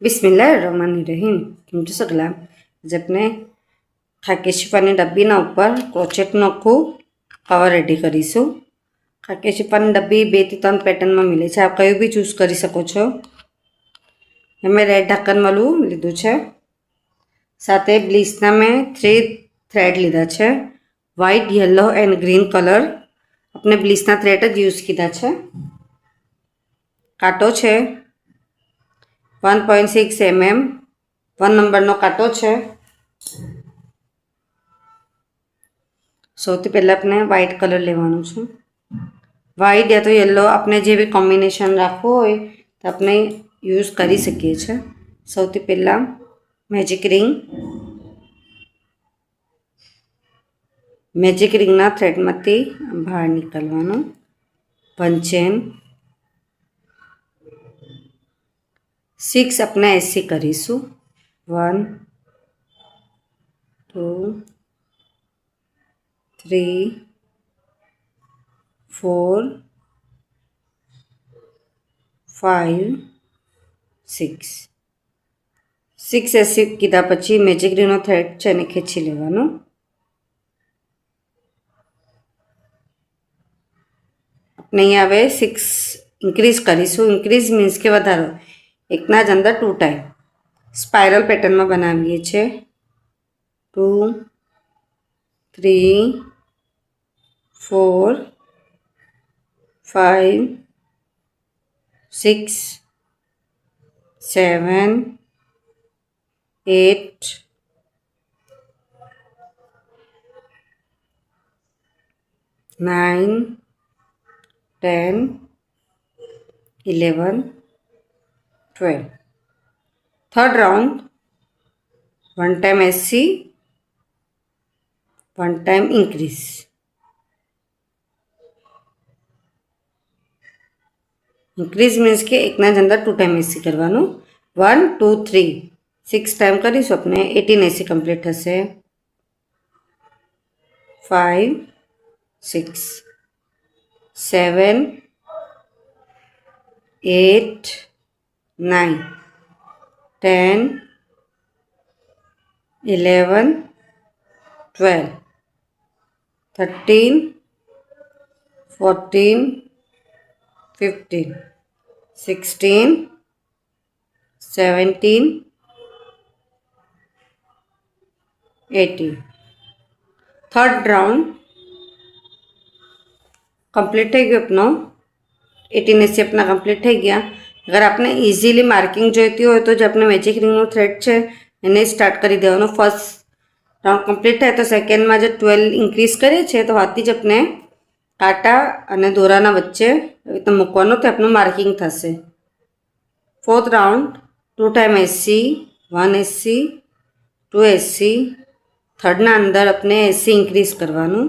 बिस्मिल्लाहिर्रहमानिर्रहीम। કેમ છો સગલા? આજે આપણે ખાકી શિફાની ડબ્બીના ઉપર ક્રોચેટનું આખું કવર રેડી કરીશું। ખાકી શિફાની ડબ્બી 2 થી 3 પેટર્નમાં મળે છે, આપ કયું બી ચૂઝ કરી શકો છો। મેં રેડ ઢાંકણ વાળું લીધું છે, સાથે બ્લીચના મેં 3 થ્રેડ લીધા છે, white, yellow and green colour. આપણે બ્લીચના થ્રેડ જ યુઝ કીધા છે। કાંટો છે 1.6 mm, 1 નંબરનો કાંટો છે। સૌથી પહેલાં આપણે વ્હાઇટ કલર લેવાનું છે, વ્હાઇટ યા તો યલો, આપણે જે બી કોમ્બિનેશન રાખવું હોય તો આપણે યુઝ કરી શકીએ છીએ। સૌથી પહેલાં મેજિક રિંગના થ્રેડમાંથી બહાર નીકળવાનું, પંચેન 6 આપણે એસી કરીશું, 1 2 3 4 5 6 6 એસી કીધા પછી મેજિક રીંગનો થ્રેડ છે એને ખેંચી લેવાનો। આપણે અહીંયા હવે 6 ઇન્ક્રીઝ કરીશું। ઇન્ક્રીઝ મીન્સ કે વધારો, એકના જ અંદર 2 ટાઈમ સ્પાઇરલ પેટર્નમાં બનાવીએ છીએ। 2 3 4 5 6 7 8 9 10 11 12। થર્ડ રાઉન્ડ 1 ટાઈમ એસી, 1 ટાઈમ ઇન્ક્રીઝ। ઇન્ક્રીઝ મીન્સ કે એકના જ અંદર 2 ટાઈમ એસી કરવાનું। 1 2 3 6 ટાઈમ કરીશું આપણે 18 એસી કમ્પ્લીટ થશે। 5 6 7 8 9 10 11 12 13 14 15 16 17 18। થર્ડ રાઉન્ડ कंप्लीट થઈ ગયો अपनो 18 એસી अपना कंप्लीट થઈ ગયા। अगर आपने इजीली मार्किंग જોઈતી હોય તો જે આપણે મેજિક રિંગનો થ્રેડ છે એને સ્ટાર્ટ કરી દેવાનો। ફર્સ્ટ રાઉન્ડ કમ્પ્લીટ થાય તો સેકન્ડમાં જે 12 ઇન્ક્રીઝ કરીએ છીએ તો હાથથી જ આપણે કાંટા અને દોરાના વચ્ચે આવી રીતે મૂકવાનું, તો આપણું માર્કિંગ થશે। ફોર્થ રાઉન્ડ 2 ટાઈમ એસી, 1 એસી 2 એસી, થર્ડના અંદર આપણે એસી ઇન્ક્રીઝ કરવાનું।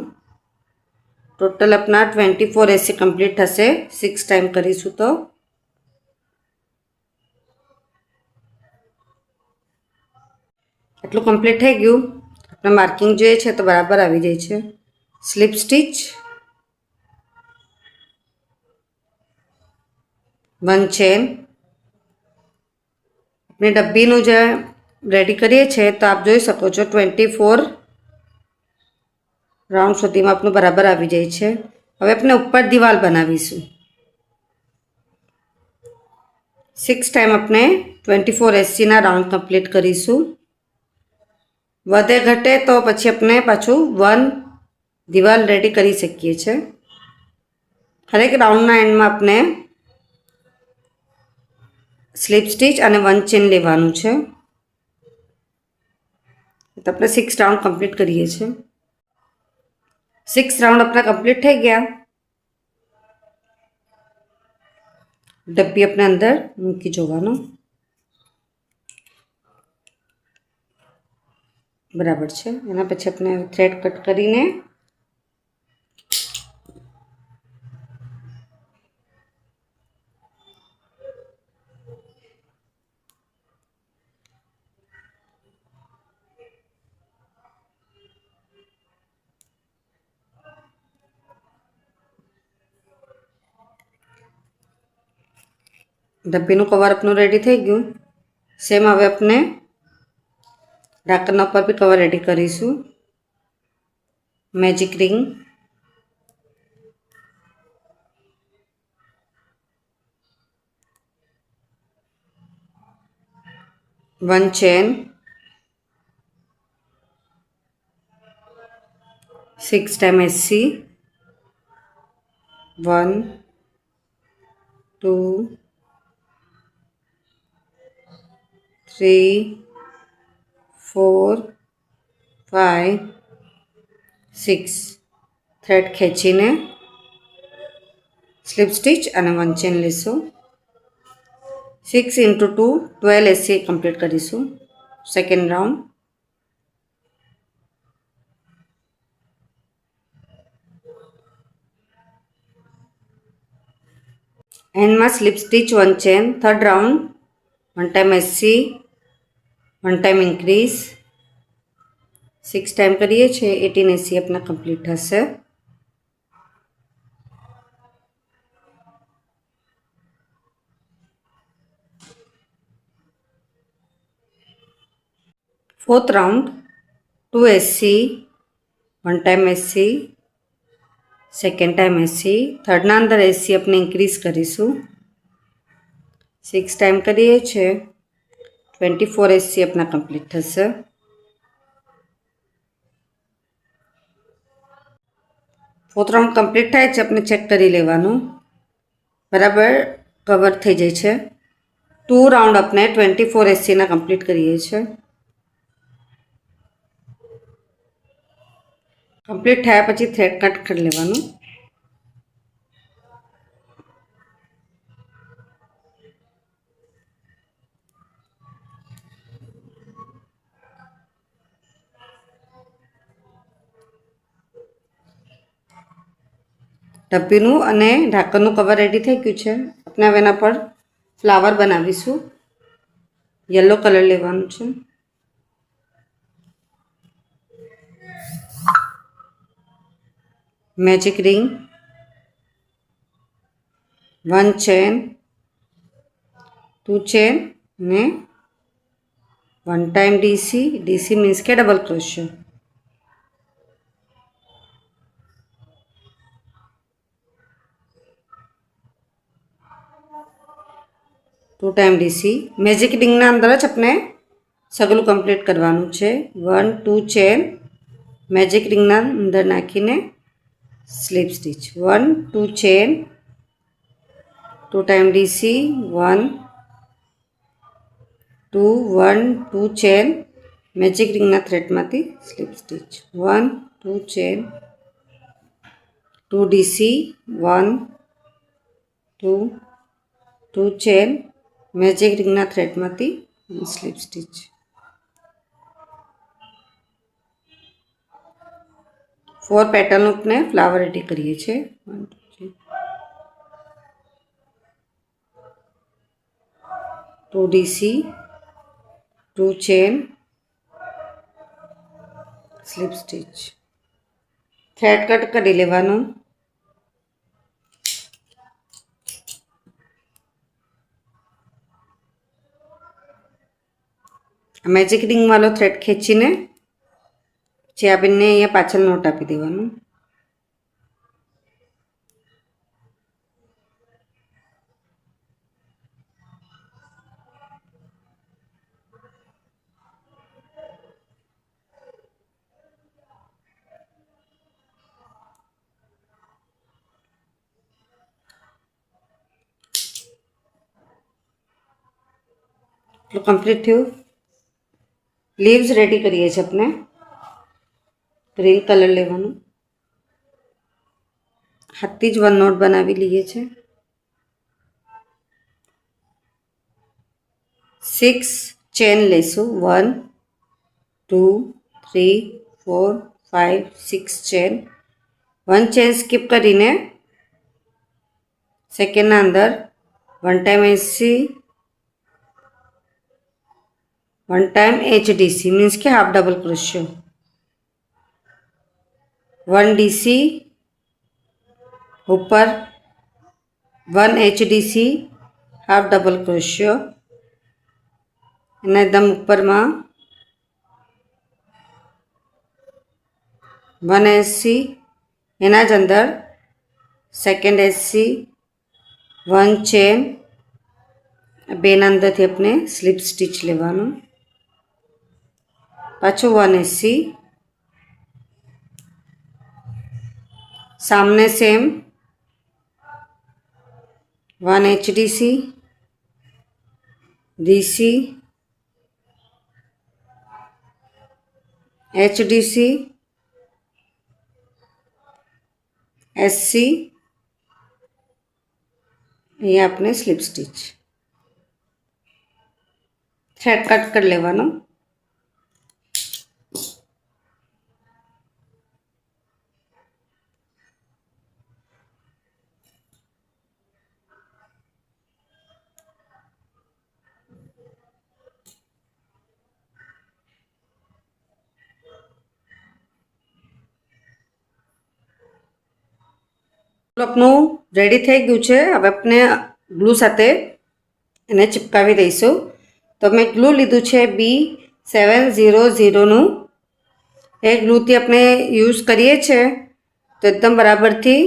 टोटल अपना 24 एसी कंप्लीट થશે 6 टाइम करीशू तो। એટલું કમ્પ્લીટ થઈ ગયું। આપણે માર્કિંગ જોઈએ છે તો બરાબર આવી જાય છે। Slip stitch 1 chain. આપણે ડબ્બીનું જે રેડી કરીએ છીએ તો આપ જોઈ શકો છો 24 રાઉન્ડ સુધીમાં આપણું બરાબર આવી જાય છે। હવે આપણે ઉપર દિવાલ બનાવીશું। 6 ટાઈમ આપણે 24 એસીના રાઉન્ડ કમ્પ્લીટ કરીશું। વધે ઘટે તો પછી આપણે પાછું 1 દિવાલ રેડી કરી શકીએ છીએ। હરેક રાઉન્ડના એન્ડમાં આપણે સ્લીપ સ્ટીચ અને 1 ચેન લેવાનું છે। તો આપણે 6 રાઉન્ડ કમ્પ્લીટ કરીએ છીએ। 6 રાઉન્ડ अपना कंप्लीट થઈ ગયા। ડબ્બી આપણે અંદર મૂકી જોવાનું, બરાબર છે। એના પછી આપણે થ્રેડ કટ કરીને ડબ્બીનું કવર આપણું રેડી થઈ ગયું। सेम हवे अपने ढाकना पर भी कवर रेडी करीशू। Magic ring, one chain, 6 time SC, 1 2 3 4 5 6 thread खेचीने स्लीप स्टीच અને વન ચેન લેશું। 6 × 2 12 SC કમ્પ્લીટ કરીશું સેકન્ડ રાઉન્ડ। એન્ડમાં slip stitch one chain third round 1 time SC 1 time increase 6 time करिए 18 SC अपना कंप्लीट थशे। Fourth round 2 SC 1 time SC second time SC third ना अंदर SC अपने इंक्रीज करीशू। 6 टाइम करिए 24 SC अपना कंप्लीट थशे। फोर्थ राउंड कंप्लीट थाय छे अपने चेक करी लेवानुं बराबर कवर थई जाय छे। 2 राउंड अपने 24 SC ना कंप्लीट करीए छे। कंप्लीट थाया पछी थ्रेड कट कर लेवानुं। ઢપ્પીનું અને ઢાંકણનું કવર રેડી થઈ ગયું છે। આપણે હવે એના પર ફ્લાવર બનાવીશું। યલો કલર લેવાનું છે। મેજિક રિંગ, 1 ચેન 2 ચેન ને 1 टाइम DC। DC मीन्स के double crochet. Two time DC magic ring ना अंदर ज अपने सगलू कंप्लीट करवानुं छे। 1 2 चेन मैजिक रिंग ना अंदर नाखीने slip stitch 1 2 chain 2 time DC 1 2 1 2 chain magic ring ना थ्रेड मांथी slip stitch 1 2 chain 2 DC 1 2 2 chain magic ring ना थ्रेड मांथी स्लीप स्टीच। फोर पेटर्न अपने फ्लावर रेडी करिए छे। 1 2 DC 2 chain slip stitch thread cut करी लेवानुं। मैजिक रिंग वालों थ्रेड खेचीने जे आ बंने अहींया पाछळ नोट आपी देवानुं। तो कंप्लीट थयुं। लीव्स रेडी करिए छे अपने। ग्रीन कलर लेवानुं हाथथी ज वन नोट बनावी लीए छे। 6 चेन लेशुं 1 2 3 4 5 6 चेन 1 चेन स्कीप करीने सेकेंड ना अंदर 1 time SC 1 time HDC means के हाफ डबल क्रोशियो 1 DC ऊपर 1 HDC हाफ डबल क्रोशियो એના એકદમ ઉપરમાં 1 એસસી, એના જ અંદર સેકન્ડ એસસી, 1 ચેન, બેના અંદરથી આપણે સ્લીપ સ્ટીચ લેવાનું, પાછું 1 એસસી, सामने same 1 HDC, DC, HDC, SC, ये आपने स्लिप स्टिच थ्रेड कट कर लेवानो। આપણું રેડી થઈ ગયું છે। હવે આપણે ગ્લુ સાથે એને ચિપકાવી દઈશું। તો મેં ગ્લુ લીધું છે B700નું। એ ગ્લુથી આપણે યુઝ કરીએ છીએ તો એકદમ બરાબરથી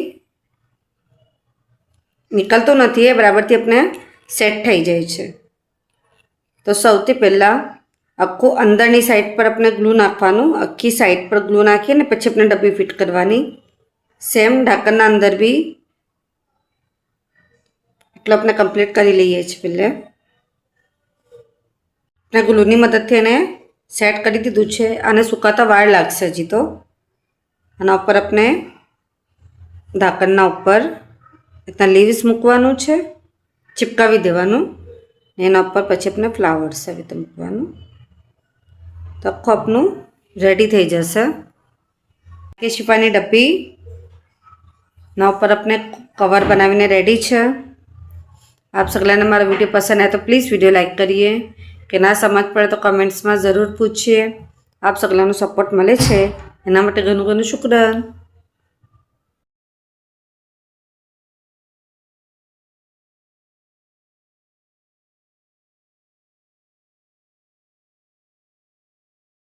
નીકળતું નથી, એ બરાબરથી આપણે સેટ થઈ જાય છે। તો સૌથી પહેલાં આખું અંદરની સાઈડ પર આપણે ગ્લુ નાખવાનું, આખી સાઈડ પર ગ્લુ નાખીને પછી આપણે ડબ્બી ફિટ કરવાની। सेम ढक्कन अंदर भी એટલે આપણે કમ્પ્લીટ કરી લઈએ છીએ। પહેલે આપણે ગ્લુની મદદથી એને સેટ કરી દીધું છે। આને સુકાતા વાર લાગશે હજી તો। આના ઉપર આપણે ઢાંકણના ઉપર એટલા લીવ્સ મૂકવાનું છે, ચિપકાવી દેવાનું। એના ઉપર પછી આપણે ફ્લાવર્સ આવી રીતે મૂકવાનું, તો આખું આપણું રેડી થઈ જશે। કે શિફાની ડબ્બી ना ऊपर अपने कवर बनाने रेडी है। आप सगला ने मारा वीडियो पसंद है तो प्लीज़ वीडियो लाइक करिए, कि ना समझ पड़े तो कमेंट्स में ज़रूर पूछिए। आप सगला सपोर्ट मळे छे एना माटे घणुं घणुं शुक्रिया।